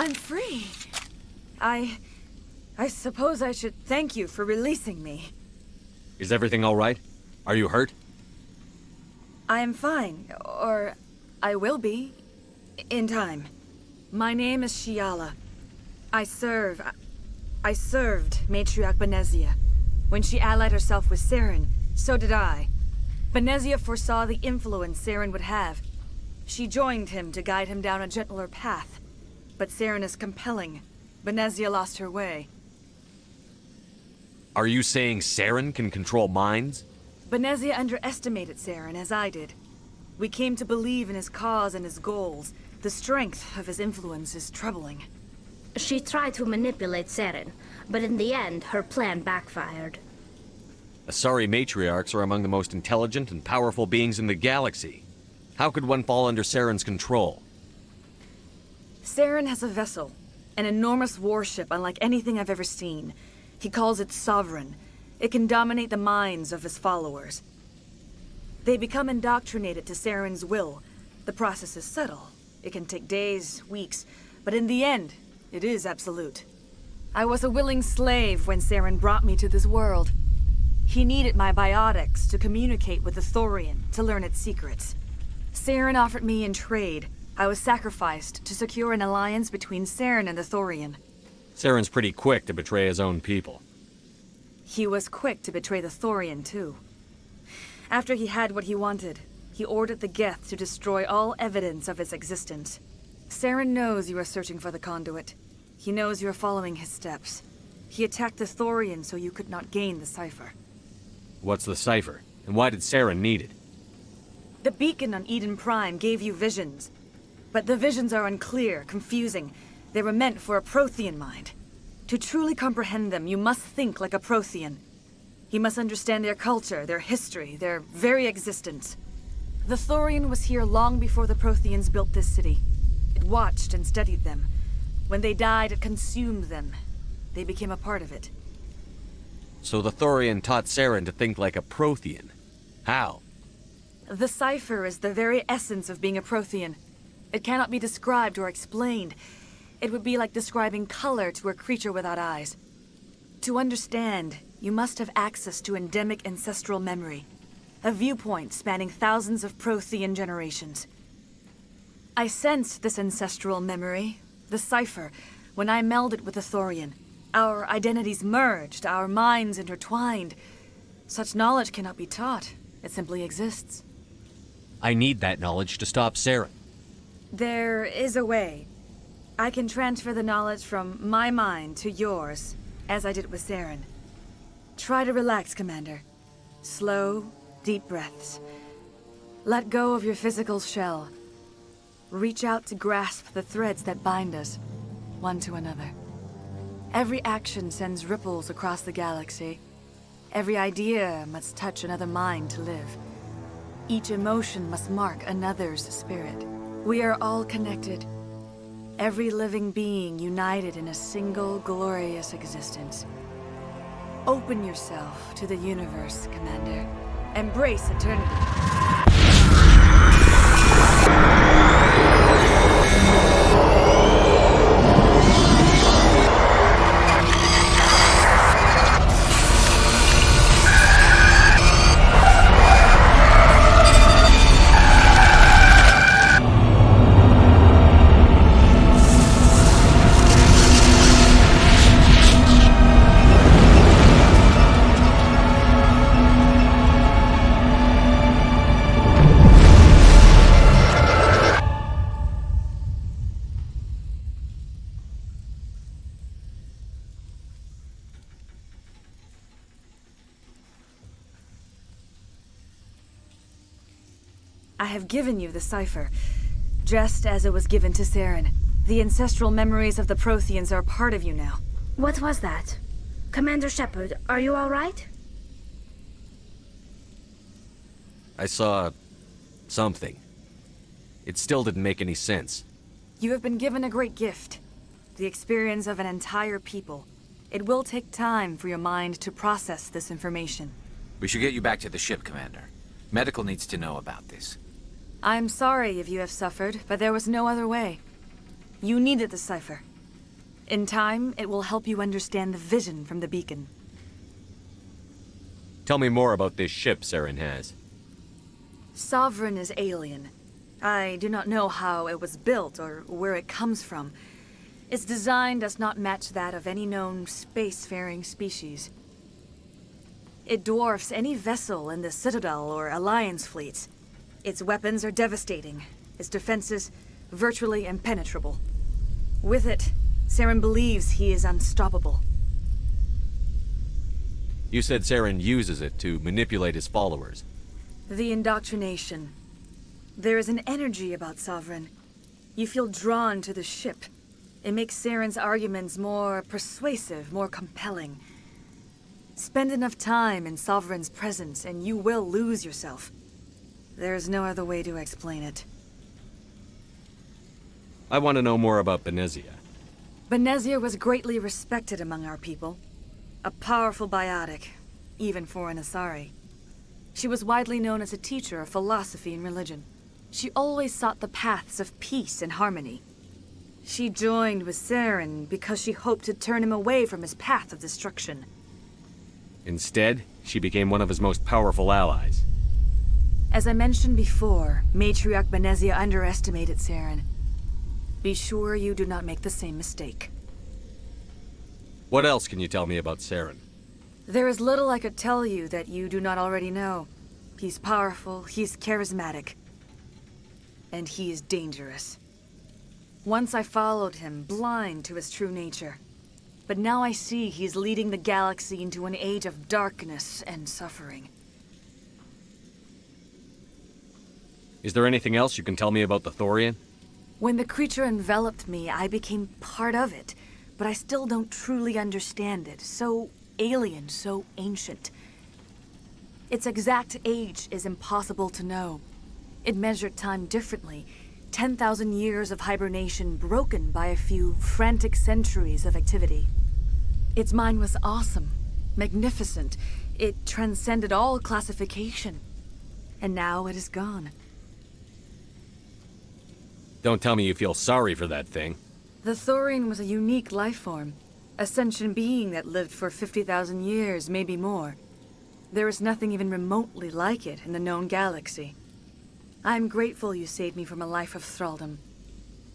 I'm free. I suppose I should thank you for releasing me. Is everything all right? Are you hurt? I am fine, or I will be, in time. My name is Shiala. I served Matriarch Benezia. When she allied herself with Saren, so did I. Benezia foresaw the influence Saren would have. She joined him to guide him down a gentler path. But Saren is compelling. Benezia lost her way. Are you saying Saren can control minds? Benezia underestimated Saren, as I did. We came to believe in his cause and his goals. The strength of his influence is troubling. She tried to manipulate Saren, but in the end, her plan backfired. Asari matriarchs are among the most intelligent and powerful beings in the galaxy. How could one fall under Saren's control? Saren has a vessel, an enormous warship unlike anything I've ever seen. He calls it Sovereign. It can dominate the minds of his followers. They become indoctrinated to Saren's will. The process is subtle. It can take days, weeks, but in the end, it is absolute. I was a willing slave when Saren brought me to this world. He needed my biotics to communicate with the Thorian, to learn its secrets. Saren offered me in trade. I was sacrificed to secure an alliance between Saren and the Thorian. Saren's pretty quick to betray his own people. He was quick to betray the Thorian, too. After he had what he wanted, he ordered the Geth to destroy all evidence of its existence. Saren knows you are searching for the conduit. He knows you are following his steps. He attacked the Thorian so you could not gain the cipher. What's the cipher? And why did Saren need it? The beacon on Eden Prime gave you visions. But the visions are unclear, confusing. They were meant for a Prothean mind. To truly comprehend them, you must think like a Prothean. You must understand their culture, their history, their very existence. The Thorian was here long before the Protheans built this city. It watched and studied them. When they died, it consumed them. They became a part of it. So the Thorian taught Saren to think like a Prothean. How? The cipher is the very essence of being a Prothean. It cannot be described or explained. It would be like describing color to a creature without eyes. To understand, you must have access to endemic ancestral memory. A viewpoint spanning thousands of Prothean generations. I sensed this ancestral memory, the cipher, when I melded with the Thorian. Our identities merged, our minds intertwined. Such knowledge cannot be taught. It simply exists. I need that knowledge to stop Saren. There is a way. I can transfer the knowledge from my mind to yours, as I did with Saren. Try to relax, Commander. Slow, deep breaths. Let go of your physical shell. Reach out to grasp the threads that bind us, one to another. Every action sends ripples across the galaxy. Every idea must touch another mind to live. Each emotion must mark another's spirit. We are all connected. Every living being united in a single glorious existence. Open yourself to the universe, Commander. Embrace eternity. I have given you the cipher, just as it was given to Saren. The ancestral memories of the Protheans are part of you now. What was that? Commander Shepard, are you all right? I saw something. It still didn't make any sense. You have been given a great gift. The experience of an entire people. It will take time for your mind to process this information. We should get you back to the ship, Commander. Medical needs to know about this. I'm sorry if you have suffered, but there was no other way. You needed the cipher. In time, it will help you understand the vision from the beacon. Tell me more about this ship Saren has. Sovereign is alien. I do not know how it was built or where it comes from. Its design does not match that of any known spacefaring species. It dwarfs any vessel in the Citadel or Alliance fleets. Its weapons are devastating, its defenses virtually impenetrable. With it, Saren believes he is unstoppable. You said Saren uses it to manipulate his followers. The indoctrination. There is an energy about Sovereign. You feel drawn to the ship. It makes Saren's arguments more persuasive, more compelling. Spend enough time in Sovereign's presence and you will lose yourself. There's no other way to explain it. I want to know more about Benezia. Benezia was greatly respected among our people. A powerful biotic, even for an Asari. She was widely known as a teacher of philosophy and religion. She always sought the paths of peace and harmony. She joined with Saren because she hoped to turn him away from his path of destruction. Instead, she became one of his most powerful allies. As I mentioned before, Matriarch Benezia underestimated Saren. Be sure you do not make the same mistake. What else can you tell me about Saren? There is little I could tell you that you do not already know. He's powerful, he's charismatic, and he is dangerous. Once I followed him, blind to his true nature. But now I see he's leading the galaxy into an age of darkness and suffering. Is there anything else you can tell me about the Thorian? When the creature enveloped me, I became part of it, but I still don't truly understand it. So alien, so ancient. Its exact age is impossible to know. It measured time differently. 10,000 years of hibernation broken by a few frantic centuries of activity. Its mind was awesome, magnificent. It transcended all classification. And now it is gone. Don't tell me you feel sorry for that thing. The Thorian was a unique life form. A sentient being that lived for 50,000 years, maybe more. There is nothing even remotely like it in the known galaxy. I am grateful you saved me from a life of thraldom.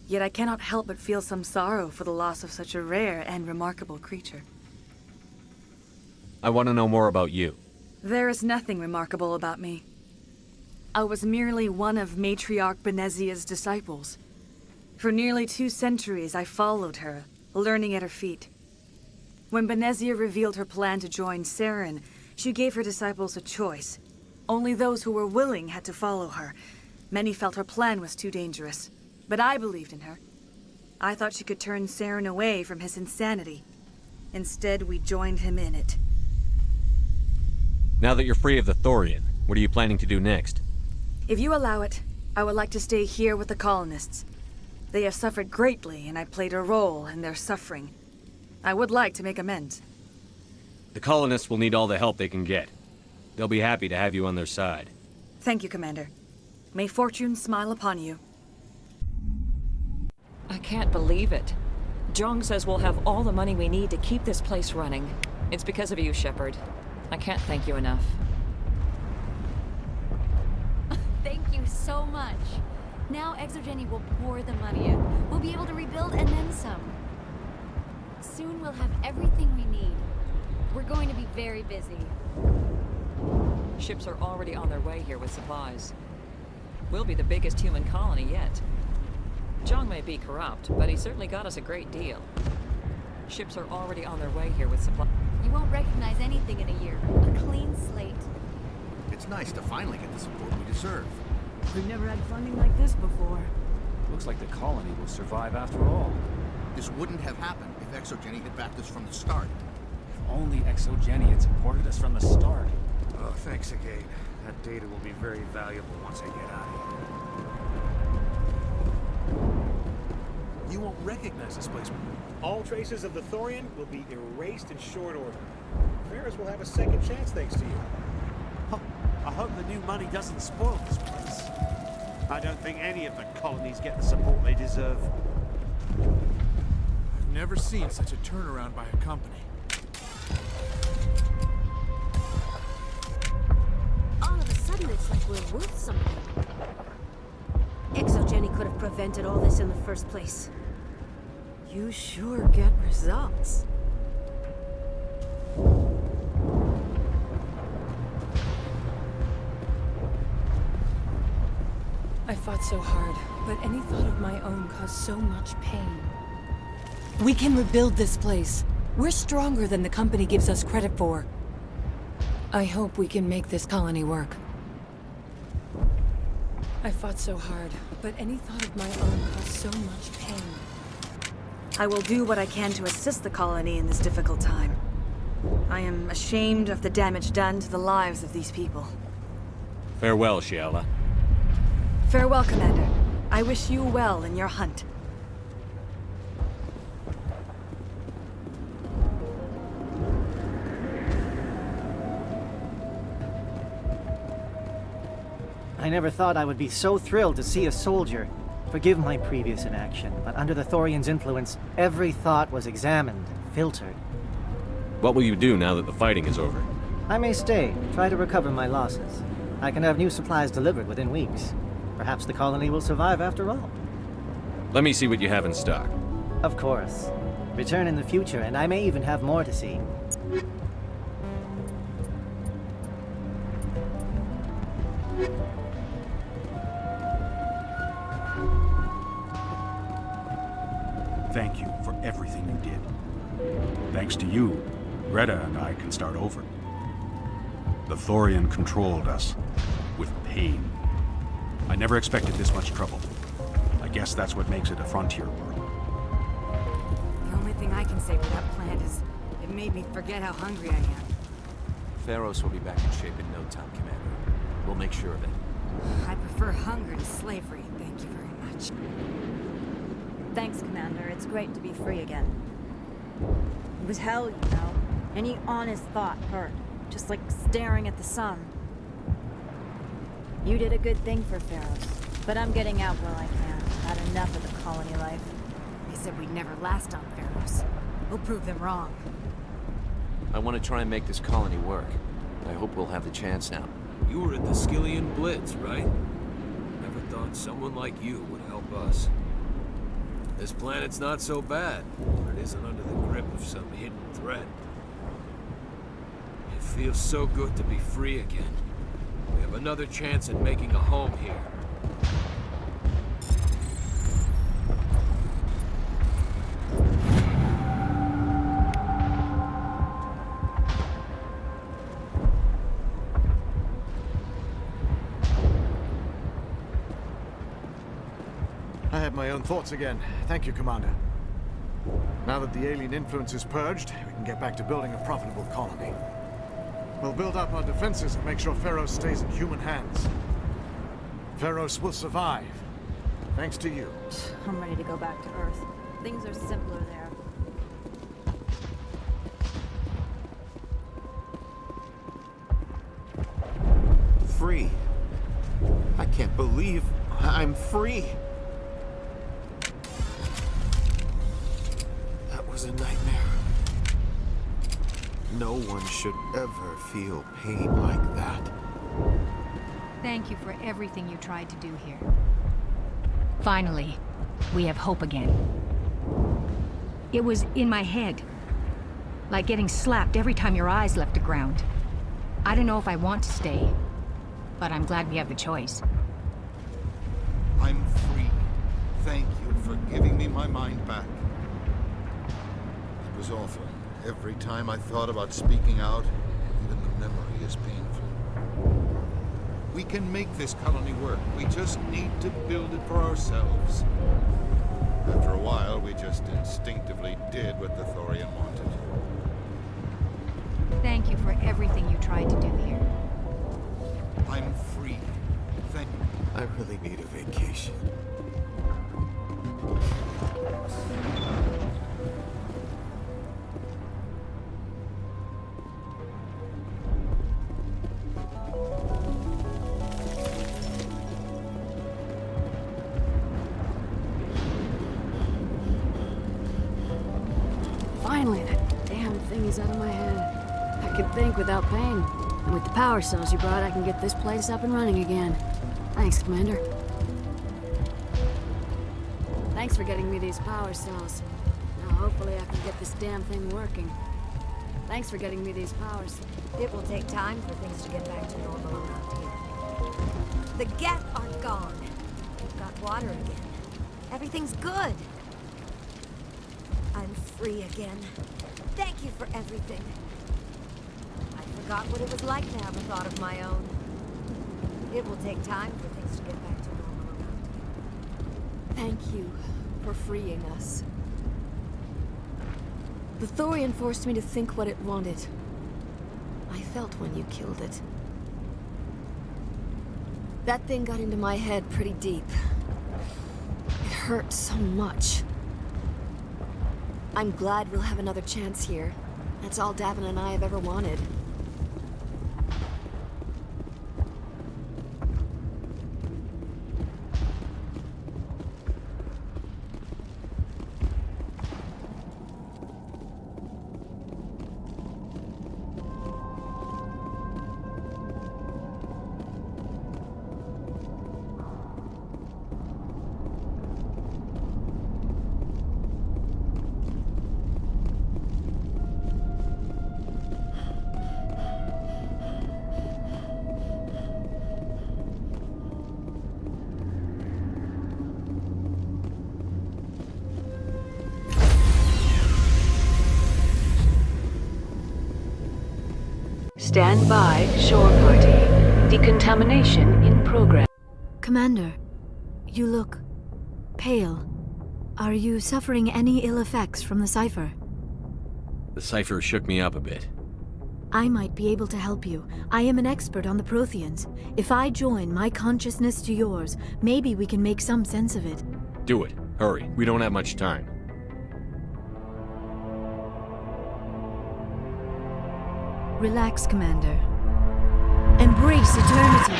Yet I cannot help but feel some sorrow for the loss of such a rare and remarkable creature. I want to know more about you. There is nothing remarkable about me. I was merely one of Matriarch Benezia's disciples. For nearly 2 centuries I followed her, learning at her feet. When Benezia revealed her plan to join Saren, she gave her disciples a choice. Only those who were willing had to follow her. Many felt her plan was too dangerous, but I believed in her. I thought she could turn Saren away from his insanity. Instead, we joined him in it. Now that you're free of the Thorian, what are you planning to do next? If you allow it, I would like to stay here with the colonists. They have suffered greatly, and I played a role in their suffering. I would like to make amends. The colonists will need all the help they can get. They'll be happy to have you on their side. Thank you, Commander. May fortune smile upon you. I can't believe it. Jong says we'll have all the money we need to keep this place running. It's because of you, Shepard. I can't thank you enough. Thank you so much. Now Exogeny will pour the money in. We'll be able to rebuild and then some. Soon we'll have everything we need. We're going to be very busy. Ships are already on their way here with supplies. We'll be the biggest human colony yet. Jong may be corrupt, but he certainly got us a great deal. Ships are already on their way here with supplies. You won't recognize anything in a year. A clean slate. It's nice to finally get the support we deserve. We've never had funding like this before. Looks like the colony will survive after all. This wouldn't have happened if Exogeny had backed us from the start. If only Exogeny had supported us from the start. Oh, thanks again. That data will be very valuable once I get out of here. You won't recognize this place. All traces of the Thorian will be erased in short order. Ferris will have a second chance thanks to you. I hope the new money doesn't spoil this place. I don't think any of the colonies get the support they deserve. I've never seen such a turnaround by a company. All of a sudden, it's like we're worth something. Exogeny could have prevented all this in the first place. You sure get results. I fought so hard, but any thought of my own caused so much pain. We can rebuild this place. We're stronger than the company gives us credit for. I hope we can make this colony work. I fought so hard, but any thought of my own caused so much pain. I will do what I can to assist the colony in this difficult time. I am ashamed of the damage done to the lives of these people. Farewell, Shiala. Farewell, Commander. I wish you well in your hunt. I never thought I would be so thrilled to see a soldier. Forgive my previous inaction, but under the Thorian's influence, every thought was examined, filtered. What will you do now that the fighting is over? I may stay, try to recover my losses. I can have new supplies delivered within weeks. Perhaps the colony will survive after all. Let me see what you have in stock. Of course. Return in the future, and I may even have more to see. Thank you for everything you did. Thanks to you, Greta and I can start over. The Thorian controlled us with pain. I never expected this much trouble. I guess that's what makes it a frontier world. The only thing I can say for that plant is it made me forget how hungry I am. Pharos will be back in shape in no time, Commander. We'll make sure of it. I prefer hunger to slavery, thank you very much. Thanks, Commander. It's great to be free again. It was hell, you know. Any honest thought hurt. Just like staring at the sun. You did a good thing for Pharos, but I'm getting out while I can. I've had enough of the colony life. They said we'd never last on Pharos. We'll prove them wrong. I want to try and make this colony work. I hope we'll have the chance now. You were at the Skillian Blitz, right? Never thought someone like you would help us. This planet's not so bad, but it isn't under the grip of some hidden threat. It feels so good to be free again. We have another chance at making a home here. I had my own thoughts again. Thank you, Commander. Now that the alien influence is purged, we can get back to building a profitable colony. We'll build up our defenses and make sure Pharos stays in human hands. Pharos will survive. Thanks to you. I'm ready to go back to Earth. Things are simpler there. Free. I can't believe I'm free. That was a nightmare. No one should ever feel pain like that. Thank you for everything you tried to do here. Finally, we have hope again. It was in my head. Like getting slapped every time your eyes left the ground. I don't know if I want to stay, but I'm glad we have the choice. I'm free. Thank you for giving me my mind back. It was awful. Every time I thought about speaking out, even the memory is painful. We can make this colony work. We just need to build it for ourselves. After a while, we just instinctively did what the Thorian wanted. Thank you for everything you tried to do here. I'm free. Thank you. I really need a vacation. Finally, that damn thing is out of my head. I can think without pain. And with the power cells you brought, I can get this place up and running again. Thanks, Commander. Thanks for getting me these power cells. Now hopefully I can get this damn thing working. Thanks for getting me these power cells. It will take time for things to get back to normal around here. The Geth are gone. We've got water again. Everything's good. I'm free again. Thank you for everything. I forgot what it was like to have a thought of my own. It will take time for things to get back to normal around here. Thank you for freeing us. The Thorian forced me to think what it wanted. I felt when you killed it. That thing got into my head pretty deep. It hurt so much. I'm glad we'll have another chance here. That's all Davin and I have ever wanted. Stand by, shore party. Decontamination in progress. Commander, you look pale. Are you suffering any ill effects from the cipher? The cipher shook me up a bit. I might be able to help you. I am an expert on the Protheans. If I join my consciousness to yours, maybe we can make some sense of it. Do it. Hurry. We don't have much time. Relax, Commander. Embrace eternity.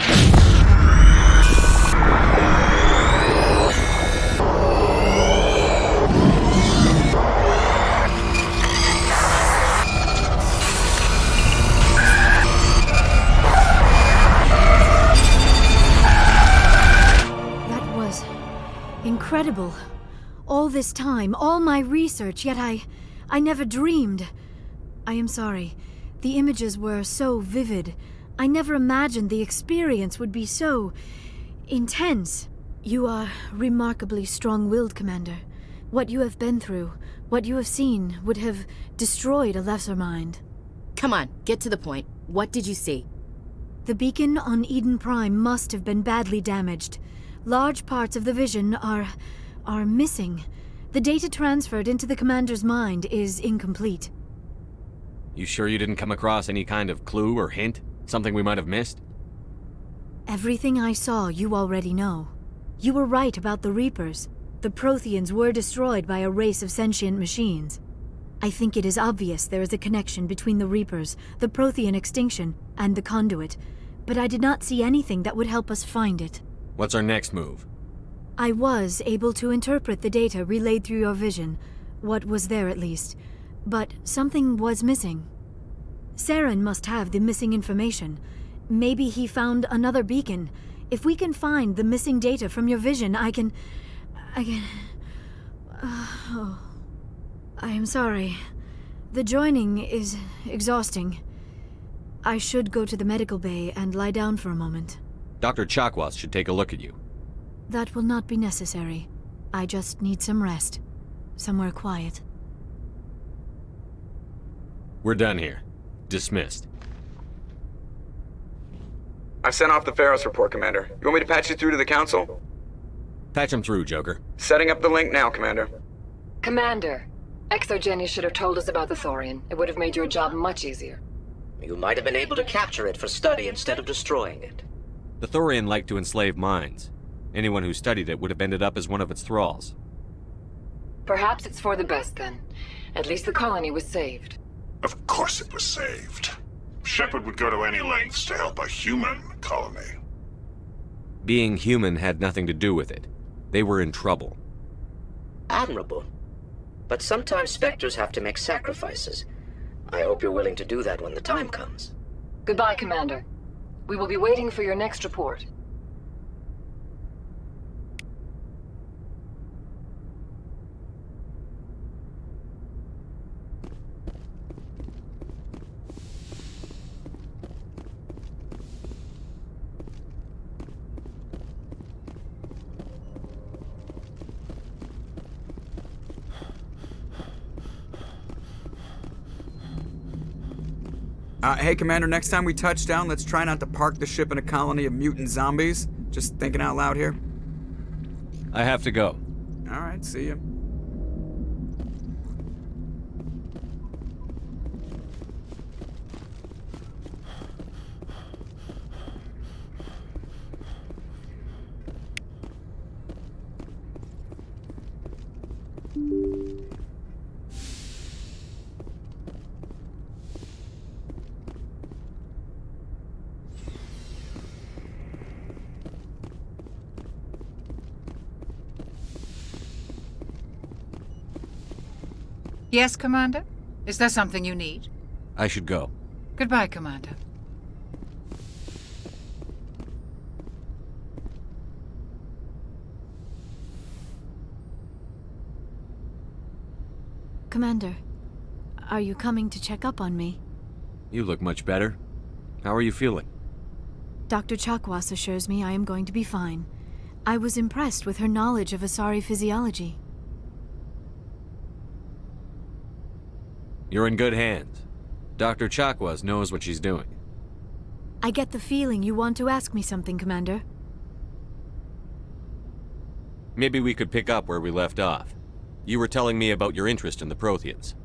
That was incredible. All this time, all my research, yet I never dreamed. I am sorry. The images were so vivid. I never imagined the experience would be so intense. You are remarkably strong-willed, Commander. What you have been through, what you have seen, would have destroyed a lesser mind. Come on, get to the point. What did you see? The beacon on Eden Prime must have been badly damaged. Large parts of the vision are missing. The data transferred into the Commander's mind is incomplete. You sure you didn't come across any kind of clue or hint? Something we might have missed? Everything I saw you already know. You were right about the Reapers. The Protheans were destroyed by a race of sentient machines. I think it is obvious there is a connection between the Reapers, the Prothean extinction, and the Conduit, but I did not see anything that would help us find it. What's our next move? I was able to interpret the data relayed through your vision, what was there at least. But something was missing. Saren must have the missing information. Maybe he found another beacon. If we can find the missing data from your vision, I can... I am sorry. The joining is exhausting. I should go to the medical bay and lie down for a moment. Dr. Chakwas should take a look at you. That will not be necessary. I just need some rest. Somewhere quiet. We're done here. Dismissed. I've sent off the Pharaoh's report, Commander. You want me to patch you through to the Council? Patch him through, Joker. Setting up the link now, Commander. Commander, Exogeny should have told us about the Thorian. It would have made your job much easier. You might have been able to capture it for study instead of destroying it. The Thorian liked to enslave minds. Anyone who studied it would have ended up as one of its thralls. Perhaps it's for the best, then. At least the colony was saved. Of course it was saved. Shepard would go to any lengths to help a human colony. Being human had nothing to do with it. They were in trouble. Admirable. But sometimes Spectres have to make sacrifices. I hope you're willing to do that when the time comes. Goodbye, Commander. We will be waiting for your next report. Hey, Commander, next time we touch down, let's try not to park the ship in a colony of mutant zombies. Just thinking out loud here. I have to go. All right, see ya. Yes, Commander? Is there something you need? I should go. Goodbye, Commander. Commander, are you coming to check up on me? You look much better. How are you feeling? Dr. Chakwas assures me I am going to be fine. I was impressed with her knowledge of Asari physiology. You're in good hands. Dr. Chakwas knows what she's doing. I get the feeling you want to ask me something, Commander. Maybe we could pick up where we left off. You were telling me about your interest in the Protheans.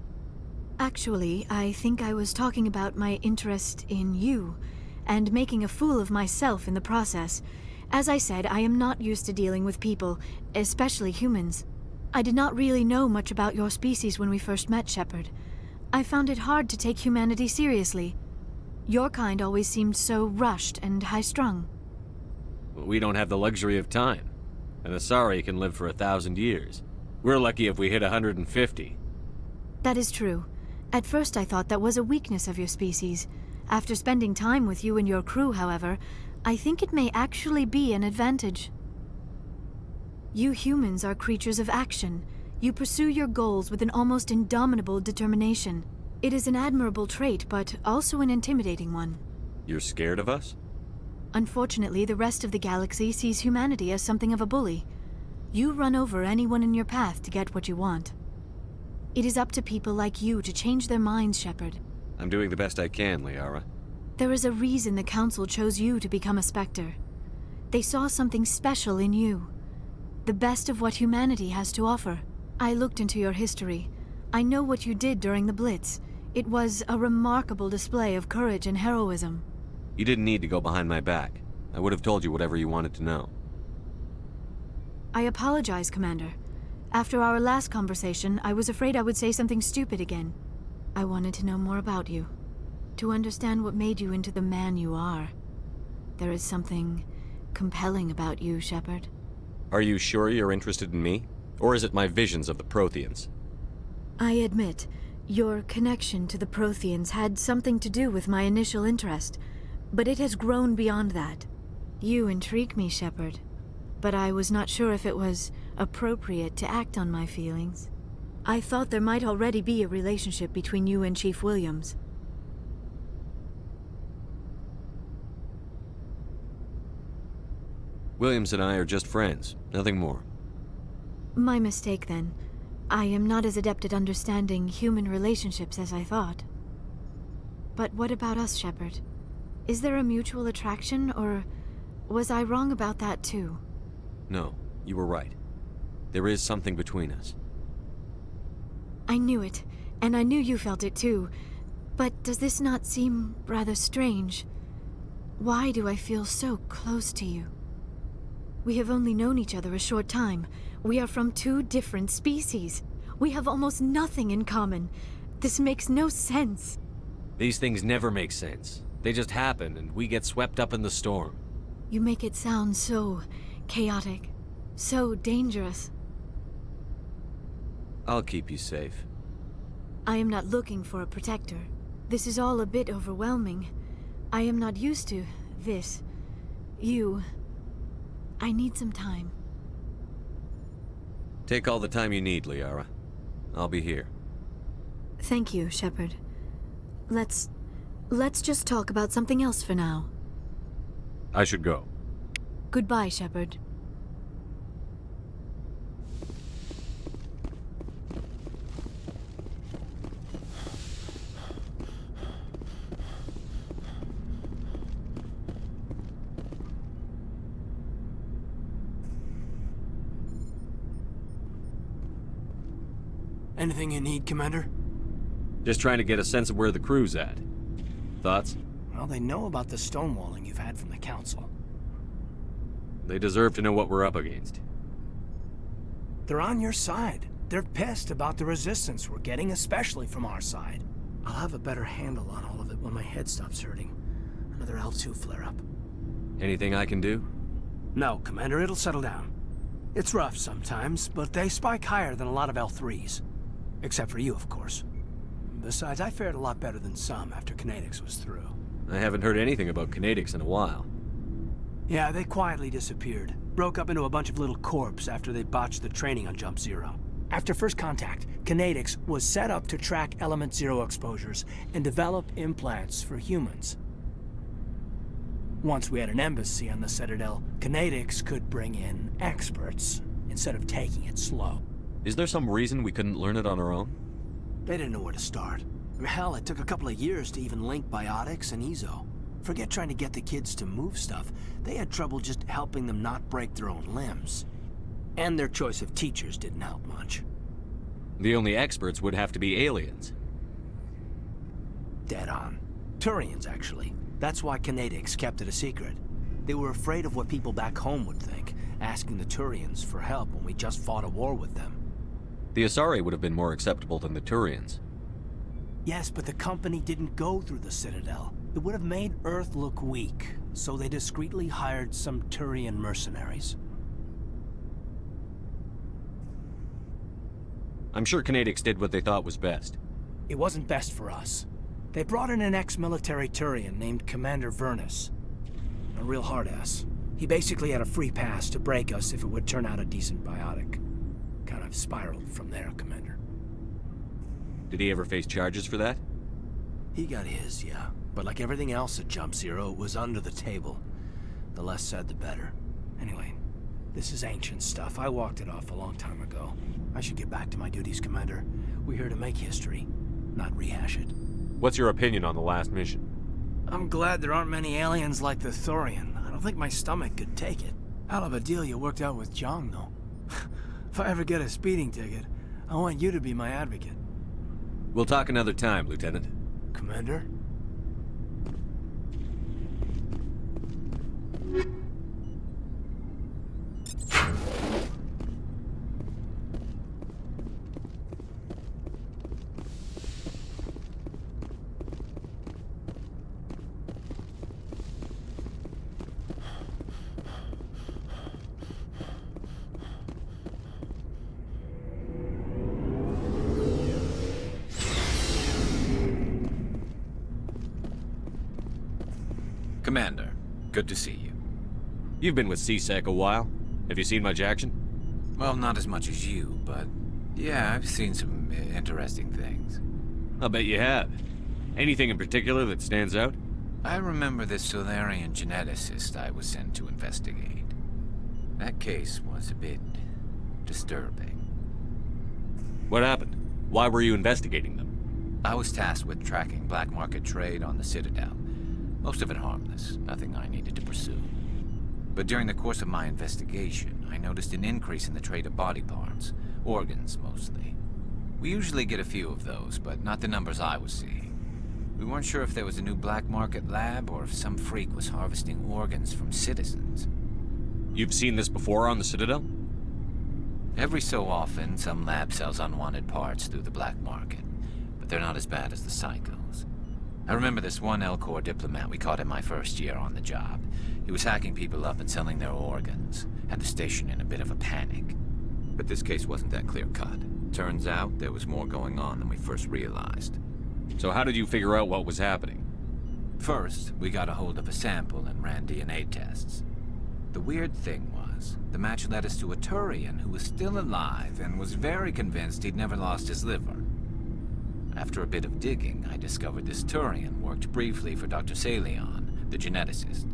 Actually, I think I was talking about my interest in you, and making a fool of myself in the process. As I said, I am not used to dealing with people, especially humans. I did not really know much about your species when we first met, Shepard. I found it hard to take humanity seriously. Your kind always seemed so rushed and high-strung. We don't have the luxury of time. An Asari can live for 1,000 years. We're lucky if we hit 150. That is true. At first I thought that was a weakness of your species. After spending time with you and your crew, however, I think it may actually be an advantage. You humans are creatures of action. You pursue your goals with an almost indomitable determination. It is an admirable trait, but also an intimidating one. You're scared of us? Unfortunately, the rest of the galaxy sees humanity as something of a bully. You run over anyone in your path to get what you want. It is up to people like you to change their minds, Shepard. I'm doing the best I can, Liara. There is a reason the Council chose you to become a Spectre. They saw something special in you. The best of what humanity has to offer. I looked into your history. I know what you did during the Blitz. It was a remarkable display of courage and heroism. You didn't need to go behind my back. I would have told you whatever you wanted to know. I apologize, Commander. After our last conversation, I was afraid I would say something stupid again. I wanted to know more about you. To understand what made you into the man you are. There is something compelling about you, Shepard. Are you sure you're interested in me? Or is it my visions of the Protheans? I admit, your connection to the Protheans had something to do with my initial interest, but it has grown beyond that. You intrigue me, Shepard, but I was not sure if it was appropriate to act on my feelings. I thought there might already be a relationship between you and Chief Williams. Williams and I are just friends, nothing more. My mistake, then. I am not as adept at understanding human relationships as I thought. But what about us, Shepard? Is there a mutual attraction, or was I wrong about that too? No, you were right. There is something between us. I knew it, and I knew you felt it too. But does this not seem rather strange? Why do I feel so close to you? We have only known each other a short time. We are from two different species. We have almost nothing in common. This makes no sense. These things never make sense. They just happen, and we get swept up in the storm. You make it sound so chaotic, so dangerous. I'll keep you safe. I am not looking for a protector. This is all a bit overwhelming. I am not used to this. I need some time. Take all the time you need, Liara. I'll be here. Thank you, Shepard. Let's just talk about something else for now. I should go. Goodbye, Shepard. Anything you need, Commander? Just trying to get a sense of where the crew's at. Thoughts? Well, they know about the stonewalling you've had from the Council. They deserve to know what we're up against. They're on your side. They're pissed about the resistance we're getting, especially from our side. I'll have a better handle on all of it when my head stops hurting. Another L2 flare-up. Anything I can do? No, Commander, it'll settle down. It's rough sometimes, but they spike higher than a lot of L3s. Except for you, of course. Besides, I fared a lot better than some after Kinetics was through. I haven't heard anything about Kinetics in a while. Yeah, they quietly disappeared. Broke up into a bunch of little corps after they botched the training on Jump Zero. After first contact, Kinetics was set up to track Element Zero exposures and develop implants for humans. Once we had an embassy on the Citadel, Kinetics could bring in experts instead of taking it slow. Is there some reason we couldn't learn it on our own? They didn't know where to start. Hell, it took a couple of years to even link biotics and Ezo. Forget trying to get the kids to move stuff. They had trouble just helping them not break their own limbs. And their choice of teachers didn't help much. The only experts would have to be aliens. Dead on. Turians, actually. That's why Kinetics kept it a secret. They were afraid of what people back home would think, asking the Turians for help when we just fought a war with them. The Asari would have been more acceptable than the Turians. Yes, but the company didn't go through the Citadel. It would have made Earth look weak, so they discreetly hired some Turian mercenaries. I'm sure Kinetics did what they thought was best. It wasn't best for us. They brought in an ex-military Turian named Commander Vernus. A real hard-ass. He basically had a free pass to break us if it would turn out a decent biotic. Kind of spiraled from there, Commander. Did he ever face charges for that? He got his, yeah. But like everything else at Jump Zero, it was under the table. The less said, the better. Anyway, this is ancient stuff. I walked it off a long time ago. I should get back to my duties, Commander. We're here to make history, not rehash it. What's your opinion on the last mission? I'm glad there aren't many aliens like the Thorian. I don't think my stomach could take it. Hell of a deal you worked out with John, though. If I ever get a speeding ticket, I want you to be my advocate. We'll talk another time, Lieutenant. Commander? Commander, good to see you. You've been with CSEC a while. Have you seen much action? Well, not as much as you, but yeah, I've seen some interesting things. I'll bet you have. Anything in particular that stands out? I remember this Solarian geneticist I was sent to investigate. That case was a bit disturbing. What happened? Why were you investigating them? I was tasked with tracking black market trade on the Citadel. Most of it harmless, nothing I needed to pursue. But during the course of my investigation, I noticed an increase in the trade of body parts, organs mostly. We usually get a few of those, but not the numbers I was seeing. We weren't sure if there was a new black market lab or if some freak was harvesting organs from citizens. You've seen this before on the Citadel? Every so often, some lab sells unwanted parts through the black market, but they're not as bad as the psychos. I remember this one L-Corps diplomat we caught in my first year on the job. He was hacking people up and selling their organs. Had the station in a bit of a panic. But this case wasn't that clear-cut. Turns out there was more going on than we first realized. So how did you figure out what was happening? First, we got a hold of a sample and ran DNA tests. The weird thing was, the match led us to a Turian who was still alive and was very convinced he'd never lost his liver. After a bit of digging, I discovered this Turian worked briefly for Dr. Salion, the geneticist.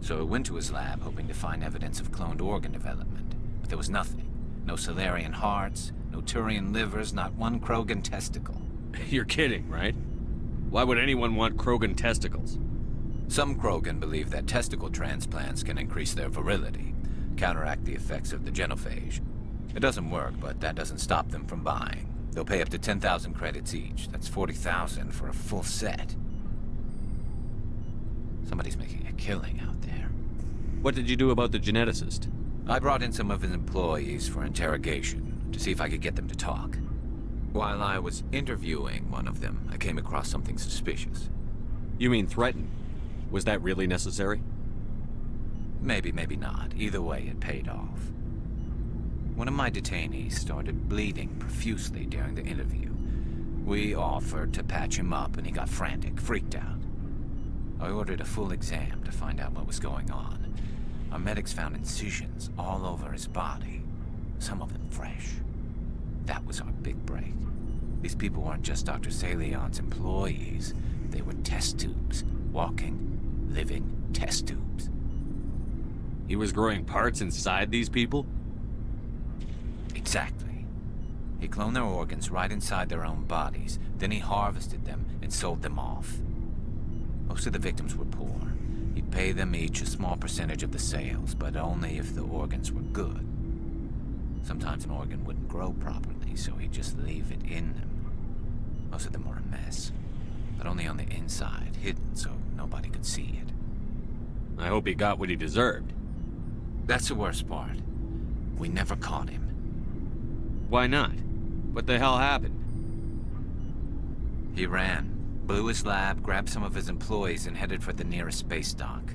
So I went to his lab hoping to find evidence of cloned organ development, but there was nothing. No Salarian hearts, no Turian livers, not one Krogan testicle. You're kidding, right? Why would anyone want Krogan testicles? Some Krogan believe that testicle transplants can increase their virility, counteract the effects of the genophage. It doesn't work, but that doesn't stop them from buying. They'll pay up to 10,000 credits each. That's 40,000 for a full set. Somebody's making a killing out there. What did you do about the geneticist? I brought in some of his employees for interrogation, to see if I could get them to talk. While I was interviewing one of them, I came across something suspicious. You mean threatened? Was that really necessary? Maybe, maybe not. Either way, it paid off. One of my detainees started bleeding profusely during the interview. We offered to patch him up, and he got frantic, freaked out. I ordered a full exam to find out what was going on. Our medics found incisions all over his body, some of them fresh. That was our big break. These people weren't just Dr. Salion's employees. They were test tubes. Walking, living test tubes. He was growing parts inside these people? Exactly. He cloned their organs right inside their own bodies. Then he harvested them and sold them off. Most of the victims were poor. He'd pay them each a small percentage of the sales, but only if the organs were good. Sometimes an organ wouldn't grow properly, so he'd just leave it in them. Most of them were a mess, but only on the inside, hidden so nobody could see it. I hope he got what he deserved. That's the worst part. We never caught him. Why not? What the hell happened? He ran, blew his lab, grabbed some of his employees, and headed for the nearest space dock.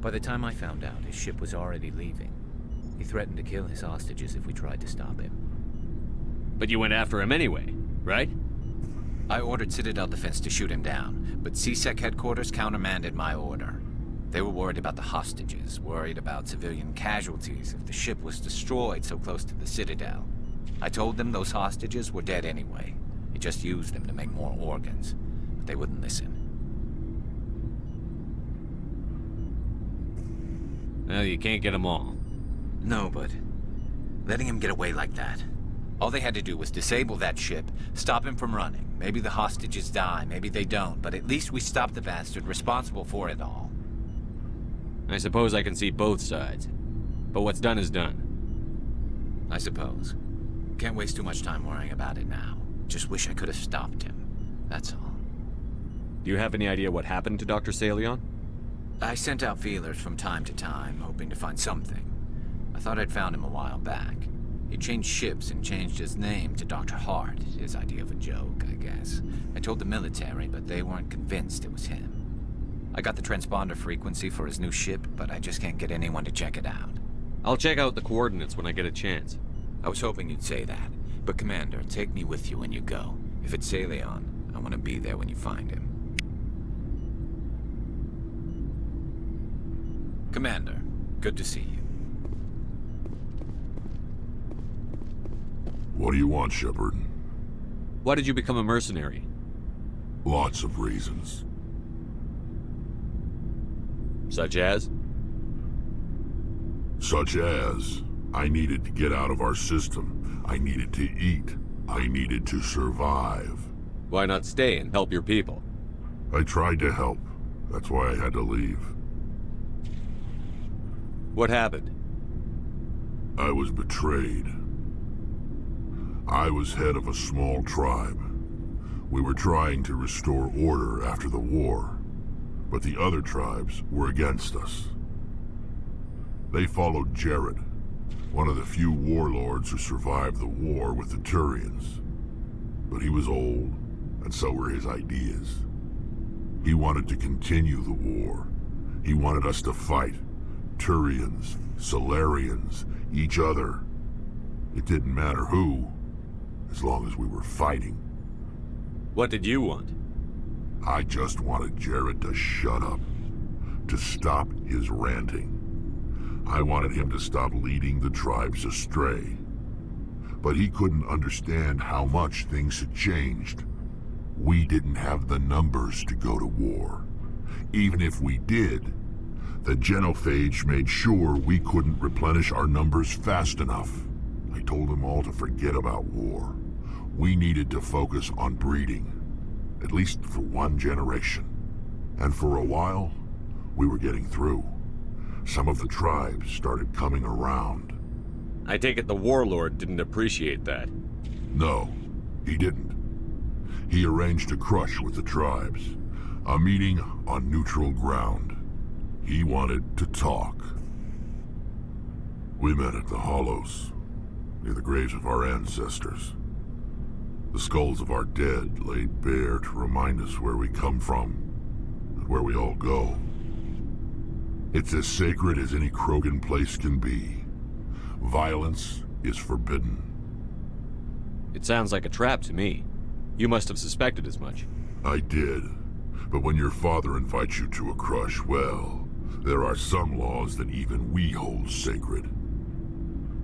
By the time I found out, his ship was already leaving. He threatened to kill his hostages if we tried to stop him. But you went after him anyway, right? I ordered Citadel Defense to shoot him down, but CSEC headquarters countermanded my order. They were worried about the hostages, worried about civilian casualties if the ship was destroyed so close to the Citadel. I told them those hostages were dead anyway. He just used them to make more organs, but they wouldn't listen. Well, you can't get them all. No, but letting him get away like that. All they had to do was disable that ship, stop him from running. Maybe the hostages die, maybe they don't, but at least we stopped the bastard responsible for it all. I suppose I can see both sides. But what's done is done. I suppose. Can't waste too much time worrying about it now. Just wish I could have stopped him. That's all. Do you have any idea what happened to Dr. Salion? I sent out feelers from time to time, hoping to find something. I thought I'd found him a while back. He changed ships and changed his name to Dr. Hart, his idea of a joke, I guess. I told the military, but they weren't convinced it was him. I got the transponder frequency for his new ship, but I just can't get anyone to check it out. I'll check out the coordinates when I get a chance. I was hoping you'd say that. But Commander, take me with you when you go. If it's Salion, I want to be there when you find him. Commander, good to see you. What do you want, Shepard? Why did you become a mercenary? Lots of reasons. Such as? Such as, I needed to get out of our system. I needed to eat. I needed to survive. Why not stay and help your people? I tried to help. That's why I had to leave. What happened? I was betrayed. I was head of a small tribe. We were trying to restore order after the war, but the other tribes were against us. They followed Jared, one of the few warlords who survived the war with the Turians. But he was old, and so were his ideas. He wanted to continue the war. He wanted us to fight. Turians, Salarians, each other. It didn't matter who, as long as we were fighting. What did you want? I just wanted Jared to shut up, to stop his ranting. I wanted him to stop leading the tribes astray. But he couldn't understand how much things had changed. We didn't have the numbers to go to war. Even if we did, the genophage made sure we couldn't replenish our numbers fast enough. I told them all to forget about war. We needed to focus on breeding, at least for one generation. And for a while, we were getting through. Some of the tribes started coming around. I take it the warlord didn't appreciate that. No, he didn't. He arranged a crush with the tribes, a meeting on neutral ground. He wanted to talk. We met at the Hollows, near the graves of our ancestors. The skulls of our dead laid bare to remind us where we come from, and where we all go. It's as sacred as any Krogan place can be. Violence is forbidden. It sounds like a trap to me. You must have suspected as much. I did. But when your father invites you to a crush, well, there are some laws that even we hold sacred.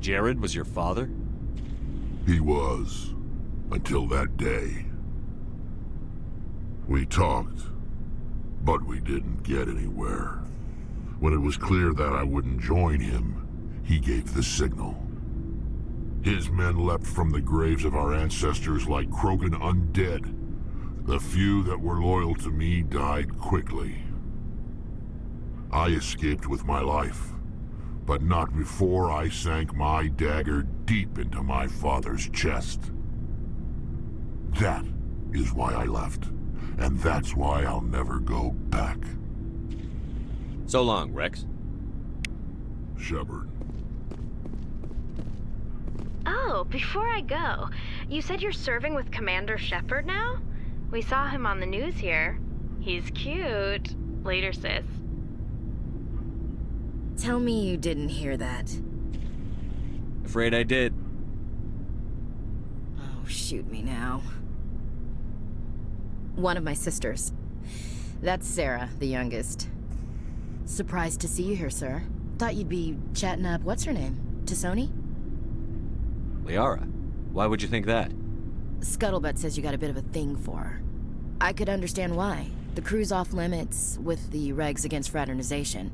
Jared was your father? He was. Until that day. We talked, but we didn't get anywhere. When it was clear that I wouldn't join him, he gave the signal. His men leapt from the graves of our ancestors like Krogan undead. The few that were loyal to me died quickly. I escaped with my life, but not before I sank my dagger deep into my father's chest. That is why I left, and that's why I'll never go back. So long, Rex. Shepard. Oh, before I go, you said you're serving with Commander Shepard now? We saw him on the news here. He's cute. Later, sis. Tell me you didn't hear that. Afraid I did. Oh, shoot me now. One of my sisters. That's Sarah, the youngest. Surprised to see you here, sir. Thought you'd be chatting up, what's her name? T'Soni? Liara? Why would you think that? Scuttlebutt says you got a bit of a thing for her. I could understand why. The crew's off limits with the regs against fraternization.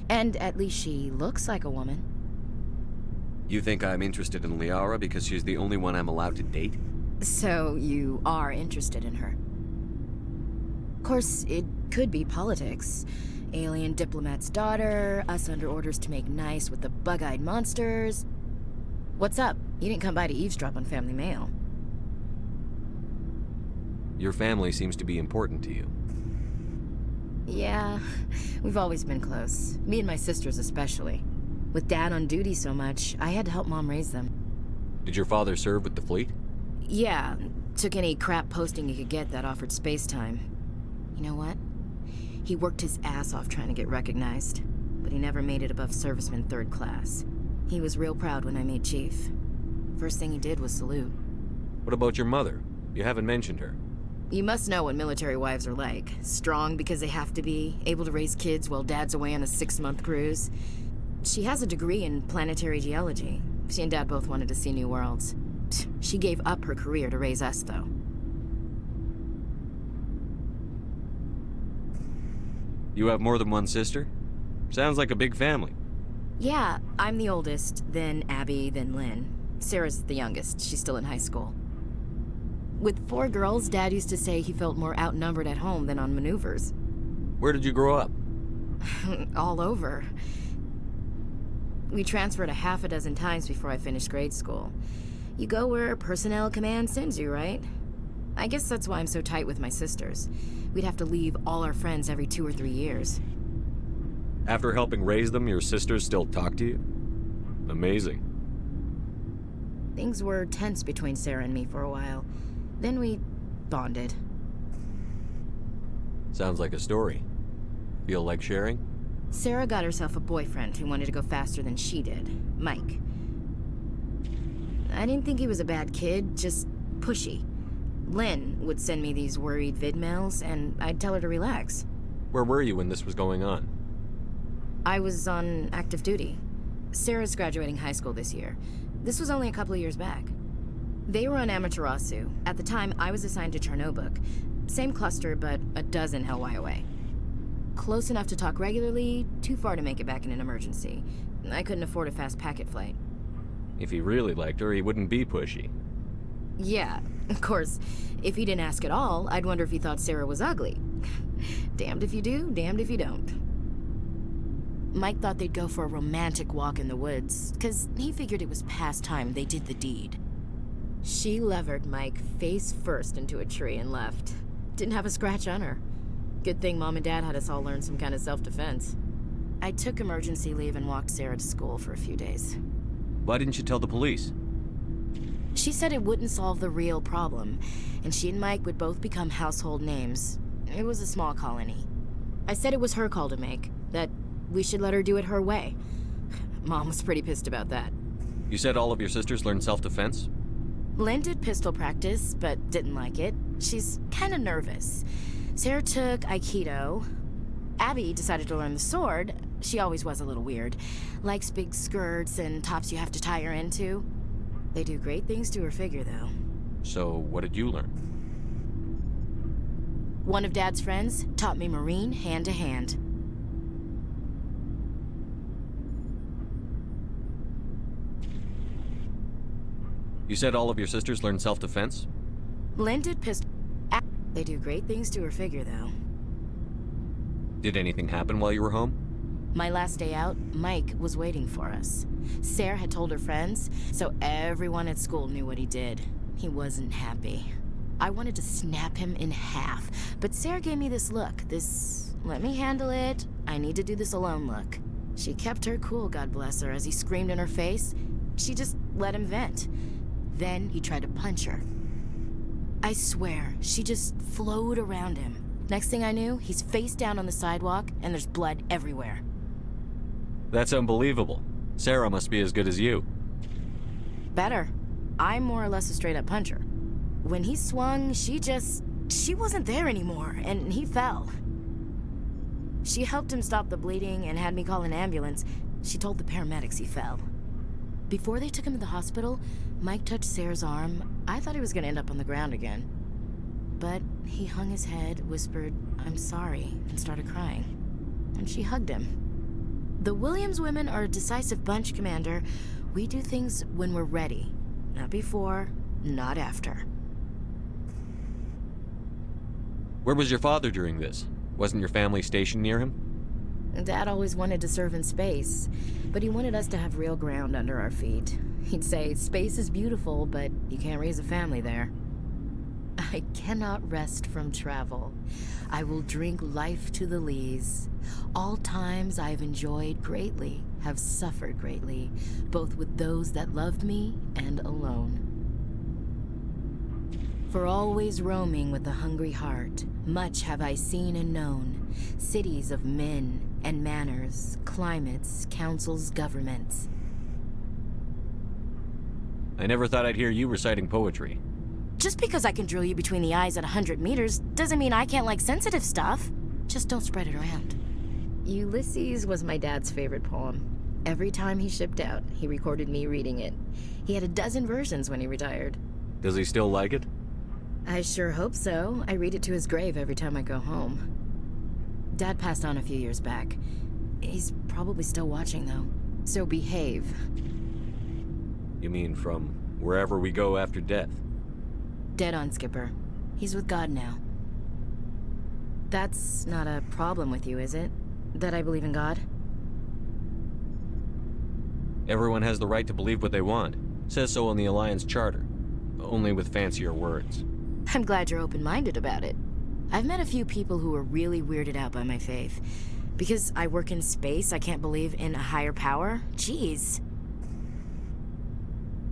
And at least she looks like a woman. You think I'm interested in Liara because she's the only one I'm allowed to date? So you are interested in her. Of course, it could be politics. Alien diplomat's daughter, us under orders to make nice with the bug-eyed monsters. What's up? You didn't come by to eavesdrop on family mail. Your family seems to be important to you. Yeah, we've always been close. Me and my sisters especially. With Dad on duty so much, I had to help Mom raise them. Did your father serve with the fleet? Yeah, took any crap posting he could get that offered space time. You know what? He worked his ass off trying to get recognized, but he never made it above serviceman 3rd class. He was real proud when I made chief. First thing he did was salute. What about your mother? You haven't mentioned her. You must know what military wives are like. Strong because they have to be, able to raise kids while Dad's away on a 6-month cruise. She has a degree in planetary geology. She and Dad both wanted to see new worlds. She gave up her career to raise us, though. You have more than one sister? Sounds like a big family. Yeah, I'm the oldest, then Abby, then Lynn. Sarah's the youngest. She's still in high school. With 4 girls, Dad used to say he felt more outnumbered at home than on maneuvers. Where did you grow up? All over. We transferred a half a dozen times before I finished grade school. You go where personnel command sends you, right? I guess that's why I'm so tight with my sisters. We'd have to leave all our friends every 2 or 3 years. After helping raise them, your sisters still talk to you? Amazing. Things were tense between Sarah and me for a while. Then we bonded. Sounds like a story. Feel like sharing? Sarah got herself a boyfriend who wanted to go faster than she did, Mike. I didn't think he was a bad kid, just pushy. Lynn would send me these worried vid mails, and I'd tell her to relax. Where were you when this was going on? I was on active duty. Sarah's graduating high school this year. This was only a couple of years back. They were on Amaterasu. At the time, I was assigned to Chernobog. Same cluster, but a dozen Hellwire away. Close enough to talk regularly, too far to make it back in an emergency. I couldn't afford a fast packet flight. If he really liked her, he wouldn't be pushy. Yeah, of course, if he didn't ask at all, I'd wonder if he thought Sarah was ugly. Damned if you do, damned if you don't. Mike thought they'd go for a romantic walk in the woods, because he figured it was past time they did the deed. She levered Mike face first into a tree and left. Didn't have a scratch on her. Good thing Mom and Dad had us all learn some kind of self-defense. I took emergency leave and walked Sarah to school for a few days. Why didn't you tell the police? She said it wouldn't solve the real problem, and she and Mike would both become household names. It was a small colony. I said it was her call to make, that we should let her do it her way. Mom was pretty pissed about that. You said all of your sisters learned self-defense? Lynn did pistol practice, but didn't like it. She's kind of nervous. Sarah took Aikido. Abby decided to learn the sword. She always was a little weird. Likes big skirts and tops you have to tie her into. They do great things to her figure, though. So, what did you learn? One of Dad's friends taught me Marine hand-to-hand. You said all of your sisters learned self-defense? Lynn did pistol... They do great things to her figure, though. Did anything happen while you were home? My last day out, Mike was waiting for us. Sarah had told her friends, so everyone at school knew what he did. He wasn't happy. I wanted to snap him in half, but Sarah gave me this look, this let me handle it, I need to do this alone look. She kept her cool, God bless her, as he screamed in her face. She just let him vent. Then he tried to punch her. I swear, she just flowed around him. Next thing I knew, he's face down on the sidewalk, and there's blood everywhere. That's unbelievable. Sarah must be as good as you. Better. I'm more or less a straight-up puncher. When he swung, she wasn't there anymore, and he fell. She helped him stop the bleeding and had me call an ambulance. She told the paramedics he fell. Before they took him to the hospital, Mike touched Sarah's arm. I thought he was gonna end up on the ground again. But he hung his head, whispered, "I'm sorry," and started crying. And she hugged him. The Williams women are a decisive bunch, Commander. We do things when we're ready. Not before, not after. Where was your father during this? Wasn't your family stationed near him? Dad always wanted to serve in space, but he wanted us to have real ground under our feet. He'd say, space is beautiful, but you can't raise a family there. I cannot rest from travel. I will drink life to the lees. All times I have enjoyed greatly, have suffered greatly, both with those that loved me and alone. For always roaming with a hungry heart, much have I seen and known, cities of men and manners, climates, councils, governments. I never thought I'd hear you reciting poetry. Just because I can drill you between the eyes at 100 meters doesn't mean I can't like sensitive stuff. Just don't spread it around. Ulysses was my dad's favorite poem. Every time he shipped out, he recorded me reading it. He had a dozen versions when he retired. Does he still like it? I sure hope so. I read it to his grave every time I go home. Dad passed on a few years back. He's probably still watching, though. So behave. You mean from wherever we go after death? Dead on, Skipper. He's with God now. That's not a problem with you, is it? That I believe in God? Everyone has the right to believe what they want. Says so in the Alliance Charter. Only with fancier words. I'm glad you're open-minded about it. I've met a few people who are really weirded out by my faith. Because I work in space, I can't believe in a higher power? Jeez.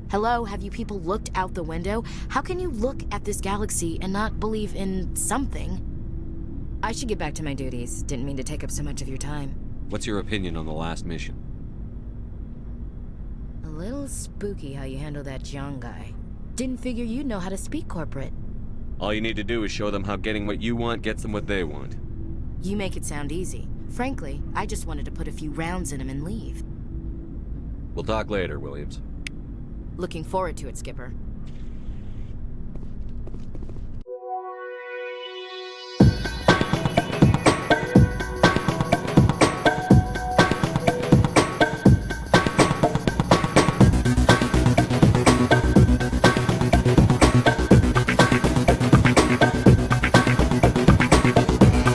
Hello, have you people looked out the window? How can you look at this galaxy and not believe in something? I should get back to my duties. Didn't mean to take up so much of your time. What's your opinion on the last mission? A little spooky how you handle that Jiang guy. Didn't figure you'd know how to speak corporate. All you need to do is show them how getting what you want gets them what they want. You make it sound easy. Frankly, I just wanted to put a few rounds in him and leave. We'll talk later, Williams. Looking forward to it, Skipper.